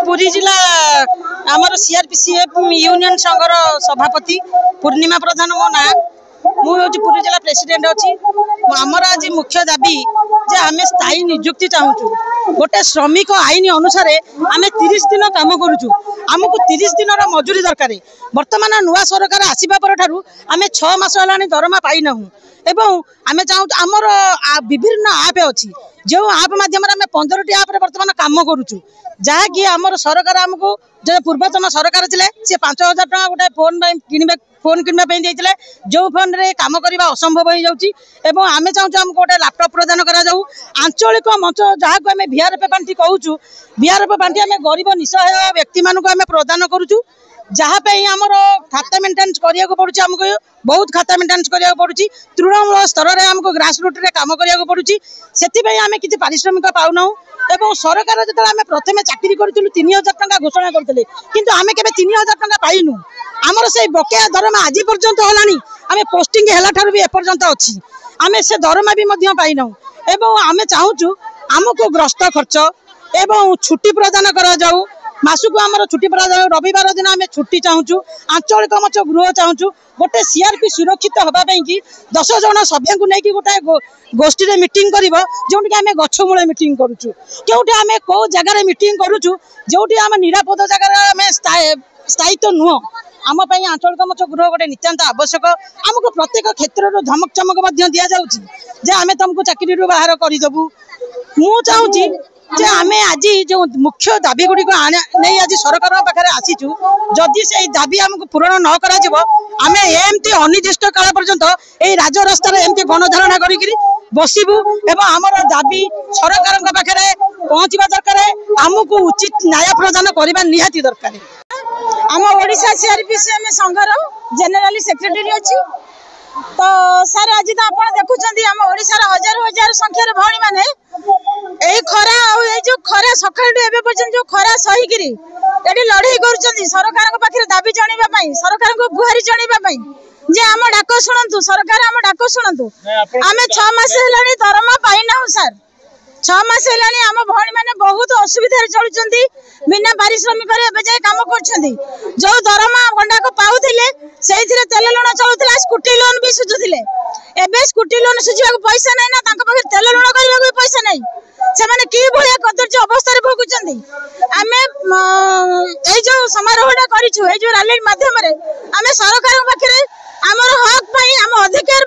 पुरी जिला आमर सीआरपीसीएफ यूनियन संघर सभापति पूर्णिमा प्रधान मो ना मुझे पुरी जिला प्रेसिडेंट अच्छी आमर आज मुख्य दाबी जे आम स्थायी नियुक्ति चाहूँ गोटे श्रमिक आईन अनुसार आम 30 दिन कम करुचु आमको 30 दिन मजूरी दरकार बर्तमान नुआ सरकार आसवा पर आम 6 मास है दरमा पाईना एवं आम चाहूँ आमर विभिन्न आप अच्छी जो आप मध्यम 15टी आप बर्तमान कम करुचु जहाँकि आमर सरकार आमको जो पूर्वतन सरकार थे सी 5000 टका गोटे फोन किनवाई जो फोन रे काम करने असंभव हो जाऊँगी आम चाहूँ आमको गोटे लैपटॉप प्रदान करा आंचलिक मंच जहाँ को आम VRF पांठी कहूँ VRF पांठी आम गरीब निसहाय व्यक्ति मानक आम प्रदान करुचु जहाँपाई आमर खाता मेन्टेन्स करा पड़ुଛି आमको बहुत खाता मेन्टेन्स करा पड़ुଛି तृणमूल स्तर में आमको ग्रास रूट रे काम करा पड़ुଛି से आम किसी पारिश्रमिक पाऊना एवं सरकार जो आम प्रथम चाकरी करूँ 3000 टका घोषणा करते किंतु आम के 3000 टका पाइनु आमर से बकेया दरमा आज पर्यंत होलानी आम पोस्टिंग है ठार भी एपर्यंत अच्छी आम से दरमा भी पाइना एवं आम चाहूँ आमको ग्रस्त खर्च एवं छुट्टी प्रदान करा जाऊ मासक आमर छुट्टी प्रदान रविवार दिन आम छुट्टी चाहूँ आंचलिक मंच गृह चाहूँ गोटे सीआरपी सुरक्षित होगापी कि 10 जन सभ्य को लेकिन गोटे गोष्ठी में मीटिंग कर जो आम गछ मूल मीटिंग करुचु क्योंकि आम कौ जगार मीटिंग करुचु जो आम निरापद जगार आम स्थायित्व नुह आम आंचलिक मंच गृह गोटे नितांत आवश्यक आमको प्रत्येक क्षेत्र धमक चमक दि जाऊँगी आम तुमको चाकरी बाहर करदेबू मु चाहूँगी जे आम आज जो मुख्य दाबी गुड़िक नहीं आज सरकार पाखे आसीचु जदि से दाबी आमको पूरण न करा आम एमती अनिर्दिष्ट काल पर्यंत यही राजरास्तार एमती गणधारणा करी बसबू एवं आमर दाबी सरकार पाखे पहुँचवा दरकार आमको उचित न्याय प्रदान करने निहाती दरकार आम ओडिशा सीआरपीसीएम संघर जेनेराल सेक्रेटरी अच्छी तो सर आज तो आप देखुं आम ओडिशार हजार हजार संख्यार भौणी मैंने यही खरा जो खरा सकाल पर्यटन जो खरा सहीकि ये लड़े कर सरकार पाखे दाबी जनाइबा सरकार को गुहारी जनाइबा जे आम डाक शुणु सरकार आम डाक शुणु आम 6 मास है दरमा पाईना सर 6 मास है आम भौणी मैंने बहुत असुविधा चलुंट बिना पारिश्रमिक जाए कम कर जो दरमा गंडाक पाऊले से तेल लुण चलुला स्कूटी लोन भी सुझुले एवं स्कूटी लोन सुझा पैसा ना ना पाखे तेल लुण करने भी पैसा नहीं से कि भाया कदर्य अवस्था भोगुंट आम जो समारोहटा करूँ जो रैली मध्यम आम सरकार पाखे आमर हक आम अधिकार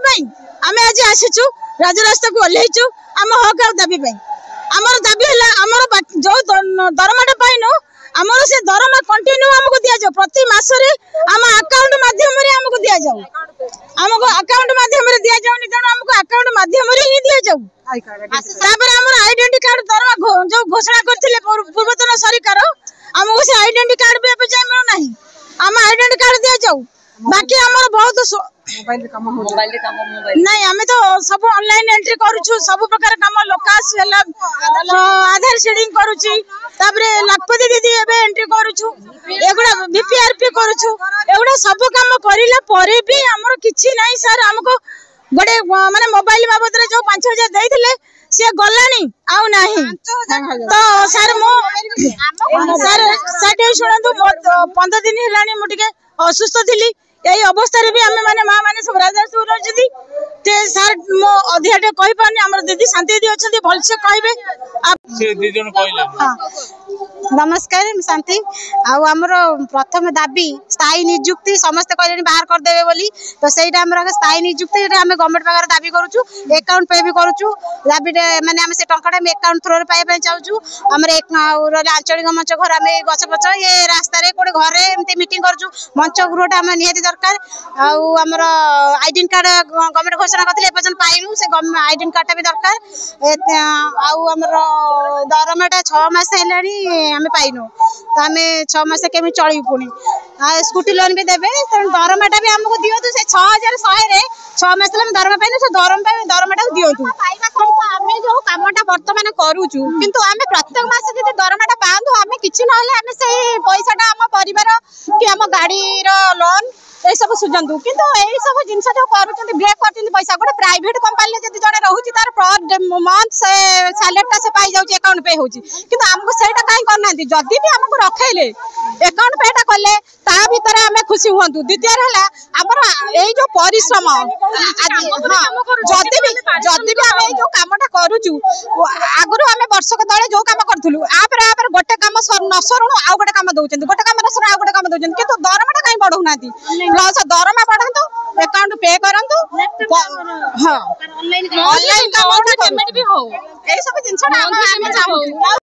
आम आज आसीचु राजरास्ता को ओह्लैचु आम हक आ दाबी आमर दाबी है आमर जो दरमाटा पाइनु आमर से दरमा कंटिन्यू आमको दि जाओ प्रति मासरे आम अकाउंट माध्यम आमको दि जाओ आमको अकाउंट माध्यम दि जाऊनी तेणु आमको अकाउंट माध्यम ही दि जाऊ आमर आइडेंटिटी कार्ड दरमा जो घोषणा करथिले पूर्वतन सरकार आमको से आइडेंटिटी कार्ड भी जाए मिलना आम आइडेंटिटी कार्ड दि जाऊ बाकी आमर बहुत मोबाइल नहीं आम तो सब ऑनलाइन एंट्री करूँ सब प्रकार कम लोकास आधार सीडिंग करुच्ची लखपति दीदी एंट्री करूँ एगुड़ा बीपीआरपी करूँ एगुड़ा सब कम करला भी आमर किछि नहीं सर आमको गोटे माने मोबाइल बाबद जो 5000 देइथिले से गलानी आउ नहीं तो सर मो सर शुणु 15 दिन है मुझे असुस्थ थी यही अवस्था भी आम मैंने माँ मैंने सब राजस्व रही सर मो अधिका कही पानी आम दीदी शांति दीदी अच्छा भलसे कहे नमस्कार शांति आमर प्रथम दाबी स्थायी नियुक्ति समस्त कहले बाहर करदे बोली तो सहीटा आम स्थायी नियुक्ति आम गवर्नमेंट पाखे दाबी करूँ एकाउंट पे भी करूँ दाबी मैंने आम से टंका एकाउंट थ्रो पाइबा चाहूँ आम आंचलिक मंच घर आम गछ पछ ये रास्तार गोटे घरे एमती मीटिंग करूँ मंच गृहटा आम निहाती दरकार आमर आइडेंटी कार्ड गवर्नमेंट घोषणा करते एपर्यंत पाइनु से आइडेंटी कार्डटा भी दरकार आमर दरमाटा 6 मास है पाइनु तो आम 6 मास केमी चलू पुणी स्कूटी लोन भी देवे तेणु दरमाटा भी आमको दिंतु से 6100 6 मास दरमा पाइनु से दरमाटा दिंतु आम जो कमटा बर्तमान करुचु किंतु आम प्रत्येक मास जब दरमाटा पाँतु आम कि ना आम से पैसाटा आम परिवार कि आम गाड़ी लोन ये सब सुझंतु किंतु यही सब जिनस जो करूँ ब्रेक कर पैसा गोटे प्राइवेट कंपानी जब जड़े रोचे तार पर मंथ से सालेटा से पाई जाऊँ अकाउंट पे होची किंतु हमको सेटा कहीं करना जदि भी हमको रखेले अकाउंट पेटा कले ता भीतर आम खुशी हूँ। द्वितीय है आमर जो परिश्रम जदि भी आम जो कमटा करूँ आगुरी आम वर्षक तले जो कम करूँ आप गोटे कम न सरुणु आउ गोटे कम दौरान गोटे कम न सरुणु आउ गोटे कम दौरान कि दरमाटा कहीं बढ़ाऊना प्लस दरमा बढ़ातु अकाउंट पे करंतु हाँ ऑनलाइन काम भी हो। ये सब जिनसा